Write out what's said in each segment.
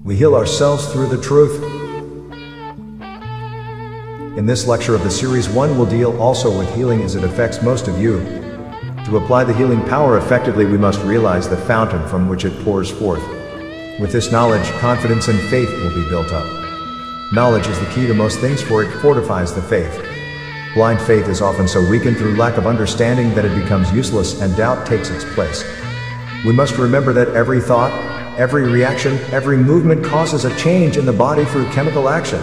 We heal ourselves through the truth. In this lecture of the Series 1 we'll deal also with healing as it affects most of you. To apply the healing power effectively, we must realize the fountain from which it pours forth. With this knowledge, confidence and faith will be built up. Knowledge is the key to most things, for it fortifies the faith. Blind faith is often so weakened through lack of understanding that it becomes useless and doubt takes its place. We must remember that every thought, every reaction, every movement causes a change in the body through chemical action.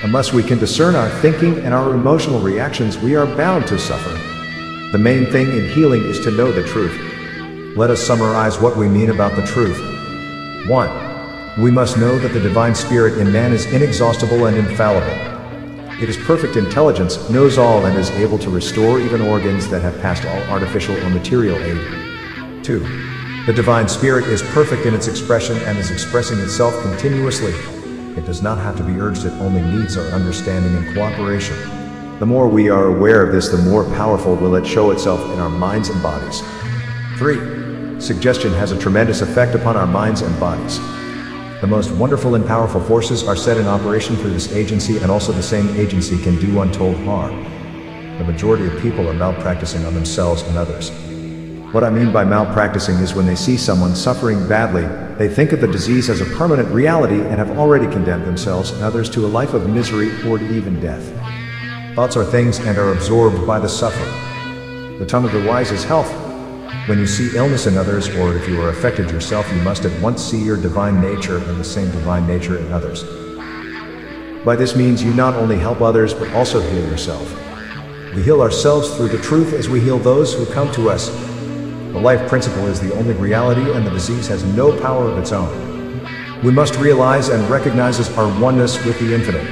Unless we can discern our thinking and our emotional reactions, we are bound to suffer. The main thing in healing is to know the truth. Let us summarize what we mean about the truth. 1. We must know that the divine spirit in man is inexhaustible and infallible. It is perfect intelligence, knows all, and is able to restore even organs that have passed all artificial or material aid. 2. The divine spirit is perfect in its expression and is expressing itself continuously. It does not have to be urged, it only needs our understanding and cooperation. The more we are aware of this, the more powerful will it show itself in our minds and bodies. 3. Suggestion has a tremendous effect upon our minds and bodies. The most wonderful and powerful forces are set in operation through this agency, and also the same agency can do untold harm. The majority of people are malpracticing on themselves and others. What I mean by malpracticing is when they see someone suffering badly, they think of the disease as a permanent reality and have already condemned themselves and others to a life of misery or to even death. Thoughts are things and are absorbed by the sufferer. The tongue of the wise is health. When you see illness in others, or if you are affected yourself, you must at once see your divine nature and the same divine nature in others. By this means you not only help others but also heal yourself. We heal ourselves through the truth as we heal those who come to us. The life principle is the only reality, and the disease has no power of its own. We must realize and recognize our oneness with the infinite.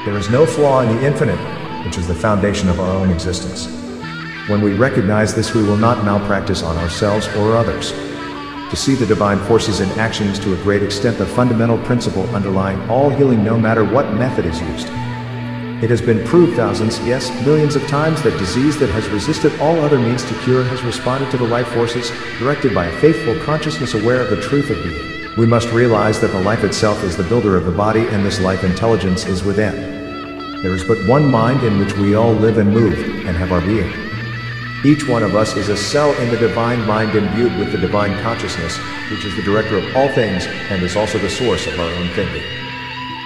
There is no flaw in the infinite, which is the foundation of our own existence. When we recognize this, we will not malpractice on ourselves or others. To see the divine forces in action is to a great extent the fundamental principle underlying all healing, no matter what method is used. It has been proved thousands, yes, millions of times that disease that has resisted all other means to cure has responded to the life forces, directed by a faithful consciousness aware of the truth of being. We must realize that the life itself is the builder of the body, and this life intelligence is within. There is but one mind in which we all live and move, and have our being. Each one of us is a cell in the divine mind imbued with the divine consciousness, which is the director of all things, and is also the source of our own thinking.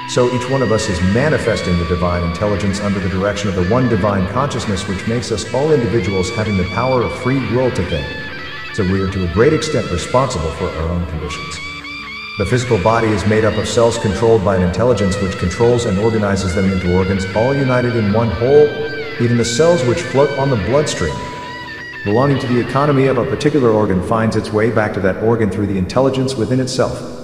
So each one of us is manifesting the divine intelligence under the direction of the one divine consciousness, which makes us all individuals having the power of free will to think. So we are to a great extent responsible for our own conditions. The physical body is made up of cells controlled by an intelligence which controls and organizes them into organs, all united in one whole, even the cells which float on the bloodstream, belonging to the economy of a particular organ, finds its way back to that organ through the intelligence within itself.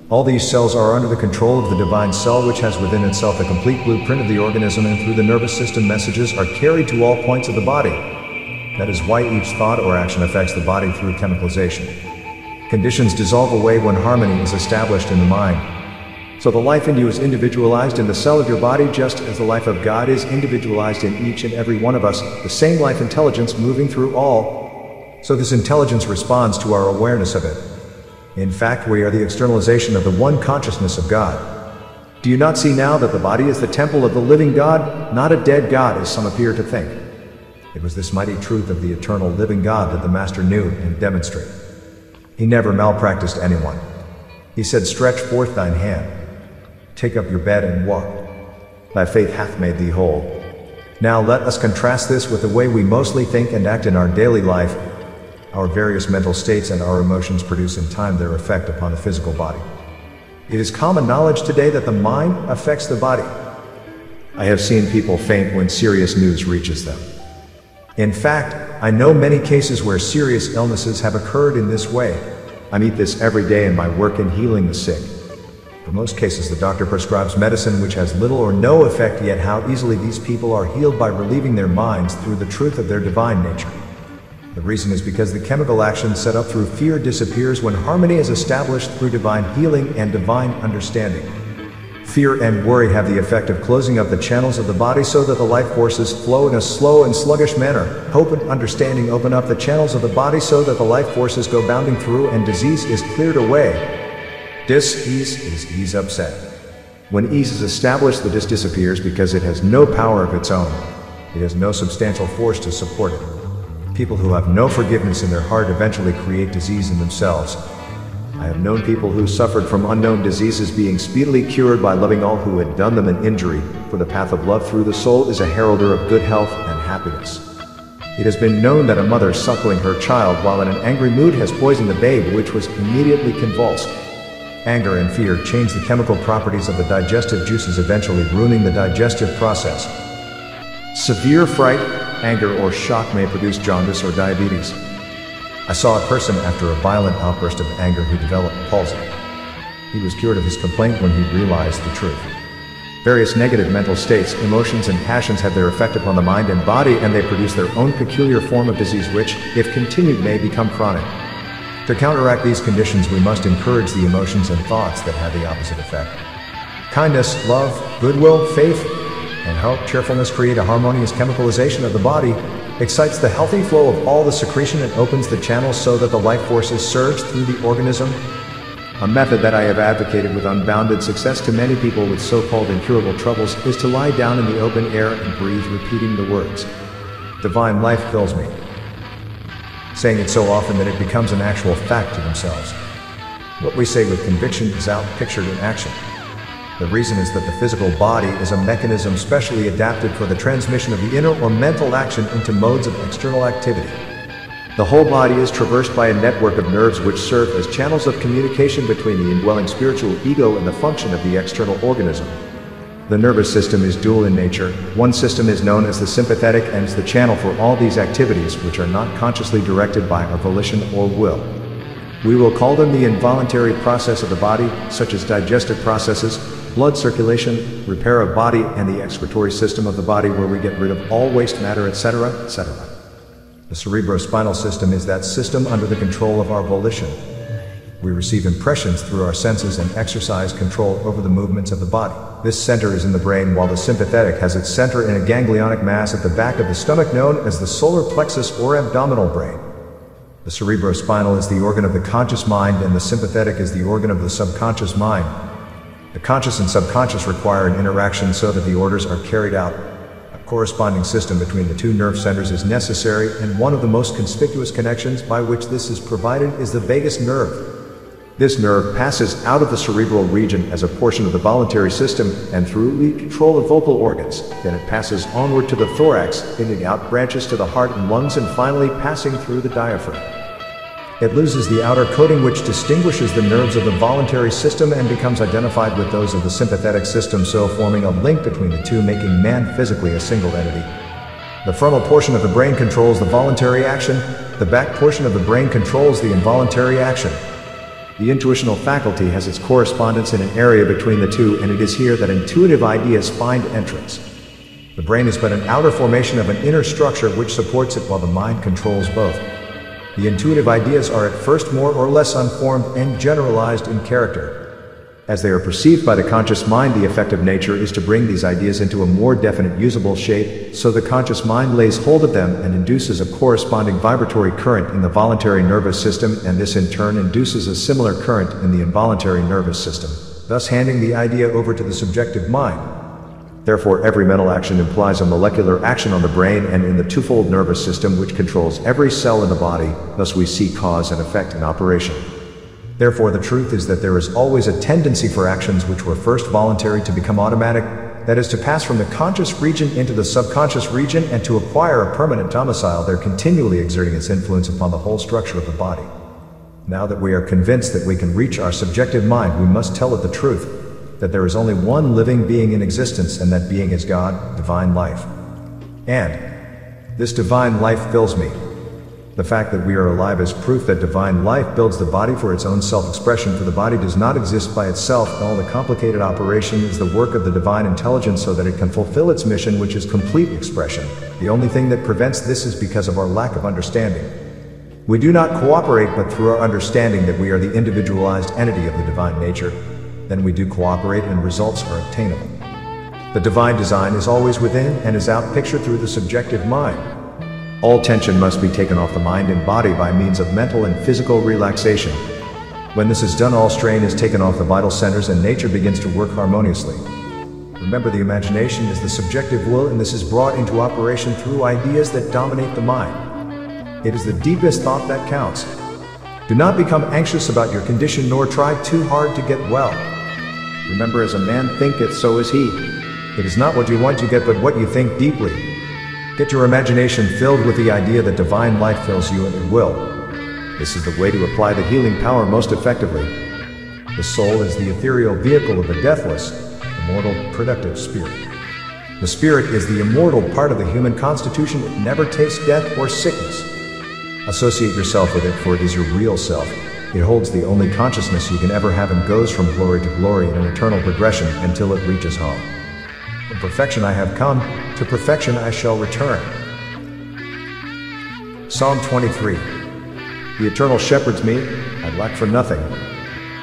All these cells are under the control of the divine cell, which has within itself a complete blueprint of the organism, and through the nervous system messages are carried to all points of the body. That is why each thought or action affects the body through chemicalization. Conditions dissolve away when harmony is established in the mind. So the life in you is individualized in the cell of your body, just as the life of God is individualized in each and every one of us, the same life intelligence moving through all. So this intelligence responds to our awareness of it. In fact, we are the externalization of the one consciousness of God. Do you not see now that the body is the temple of the living God, not a dead God as some appear to think? It was this mighty truth of the eternal living God that the Master knew and demonstrated. He never malpracticed anyone. He said, "Stretch forth thine hand. Take up your bed and walk. Thy faith hath made thee whole." Now let us contrast this with the way we mostly think and act in our daily life. Our various mental states and our emotions produce in time their effect upon the physical body. It is common knowledge today that the mind affects the body. I have seen people faint when serious news reaches them. In fact, I know many cases where serious illnesses have occurred in this way. I meet this every day in my work in healing the sick. For most cases, the doctor prescribes medicine which has little or no effect, yet how easily these people are healed by relieving their minds through the truth of their divine nature. The reason is because the chemical action set up through fear disappears when harmony is established through divine healing and divine understanding. Fear and worry have the effect of closing up the channels of the body so that the life forces flow in a slow and sluggish manner. Hope and understanding open up the channels of the body so that the life forces go bounding through and disease is cleared away. Dis-ease is ease upset. When ease is established, the dis disappears because it has no power of its own. It has no substantial force to support it. People who have no forgiveness in their heart eventually create disease in themselves. I have known people who suffered from unknown diseases being speedily cured by loving all who had done them an injury, for the path of love through the soul is a heralder of good health and happiness. It has been known that a mother suckling her child while in an angry mood has poisoned the babe, which was immediately convulsed. Anger and fear change the chemical properties of the digestive juices, eventually ruining the digestive process. Severe fright, anger, or shock may produce jaundice or diabetes. I saw a person after a violent outburst of anger who developed palsy. He was cured of his complaint when he realized the truth. Various negative mental states, emotions, and passions have their effect upon the mind and body, and they produce their own peculiar form of disease which, if continued, may become chronic. To counteract these conditions, we must encourage the emotions and thoughts that have the opposite effect. Kindness, love, goodwill, faith, and hope, cheerfulness create a harmonious chemicalization of the body, excites the healthy flow of all the secretion, and opens the channels so that the life forces surge through the organism. A method that I have advocated with unbounded success to many people with so-called incurable troubles is to lie down in the open air and breathe, repeating the words, "Divine life fills me," saying it so often that it becomes an actual fact to themselves. What we say with conviction is out-pictured in action. The reason is that the physical body is a mechanism specially adapted for the transmission of the inner or mental action into modes of external activity. The whole body is traversed by a network of nerves which serve as channels of communication between the indwelling spiritual ego and the function of the external organism. The nervous system is dual in nature. One system is known as the sympathetic and is the channel for all these activities which are not consciously directed by our volition or will. We will call them the involuntary process of the body, such as digestive processes, blood circulation, repair of body, and the excretory system of the body where we get rid of all waste matter, etc., etc. The cerebrospinal system is that system under the control of our volition. We receive impressions through our senses and exercise control over the movements of the body. This center is in the brain, while the sympathetic has its center in a ganglionic mass at the back of the stomach known as the solar plexus or abdominal brain. The cerebrospinal is the organ of the conscious mind, and the sympathetic is the organ of the subconscious mind. The conscious and subconscious require an interaction so that the orders are carried out. A corresponding system between the two nerve centers is necessary, and one of the most conspicuous connections by which this is provided is the vagus nerve. This nerve passes out of the cerebral region as a portion of the voluntary system and through the control of vocal organs. Then it passes onward to the thorax, ending out branches to the heart and lungs, and finally passing through the diaphragm. It loses the outer coating which distinguishes the nerves of the voluntary system and becomes identified with those of the sympathetic system, so forming a link between the two, making man physically a single entity. The frontal portion of the brain controls the voluntary action. The back portion of the brain controls the involuntary action. The intuitional faculty has its correspondence in an area between the two, and it is here that intuitive ideas find entrance. The brain is but an outer formation of an inner structure which supports it, while the mind controls both. The intuitive ideas are at first more or less unformed and generalized in character. As they are perceived by the conscious mind, the effect of nature is to bring these ideas into a more definite usable shape, so the conscious mind lays hold of them and induces a corresponding vibratory current in the voluntary nervous system, and this in turn induces a similar current in the involuntary nervous system, thus handing the idea over to the subjective mind. Therefore, every mental action implies a molecular action on the brain and in the twofold nervous system which controls every cell in the body. Thus we see cause and effect in operation. Therefore, the truth is that there is always a tendency for actions which were first voluntary to become automatic, that is, to pass from the conscious region into the subconscious region and to acquire a permanent domicile there, continually exerting its influence upon the whole structure of the body. Now that we are convinced that we can reach our subjective mind, we must tell it the truth, that there is only one living being in existence, and that being is God, divine life. And this divine life fills me. The fact that we are alive is proof that divine life builds the body for its own self-expression, for the body does not exist by itself, and all the complicated operation is the work of the divine intelligence so that it can fulfill its mission, which is complete expression. The only thing that prevents this is because of our lack of understanding. We do not cooperate but through our understanding that we are the individualized entity of the divine nature. Then we do cooperate and results are obtainable. The divine design is always within and is out-pictured through the subjective mind. All tension must be taken off the mind and body by means of mental and physical relaxation. When this is done, all strain is taken off the vital centers and nature begins to work harmoniously. Remember, the imagination is the subjective will, and this is brought into operation through ideas that dominate the mind. It is the deepest thought that counts. Do not become anxious about your condition, nor try too hard to get well. Remember, as a man thinketh, so is he. It is not what you want you get, but what you think deeply. Get your imagination filled with the idea that divine life fills you, and it will. This is the way to apply the healing power most effectively. The soul is the ethereal vehicle of the deathless, immortal, productive spirit. The spirit is the immortal part of the human constitution. It never tastes death or sickness. Associate yourself with it, for it is your real self. It holds the only consciousness you can ever have and goes from glory to glory in an eternal progression until it reaches home. From perfection I have come, to perfection I shall return. Psalm 23. The eternal shepherds me, I lack for nothing.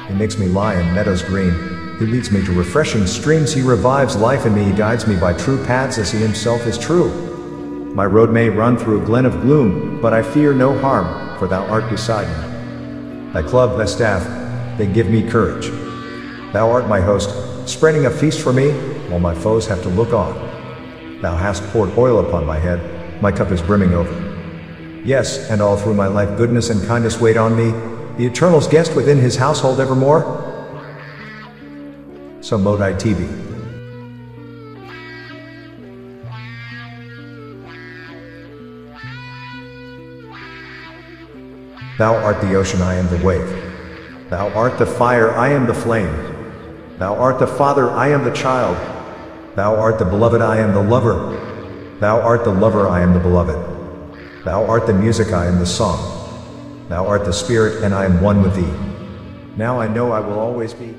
He makes me lie in meadows green. He leads me to refreshing streams. He revives life in me. He guides me by true paths as he himself is true. My road may run through a glen of gloom, but I fear no harm, for thou art beside me. Thy club, thy staff, they give me courage. Thou art my host, spreading a feast for me, while my foes have to look on. Thou hast poured oil upon my head, my cup is brimming over. Yes, and all through my life goodness and kindness wait on me, the Eternal's guest within his household evermore. So Modai TV. Thou art the ocean, I am the wave. Thou art the fire, I am the flame. Thou art the father, I am the child. Thou art the beloved, I am the lover. Thou art the lover, I am the beloved. Thou art the music, I am the song. Thou art the spirit, and I am one with thee. Now I know I will always be.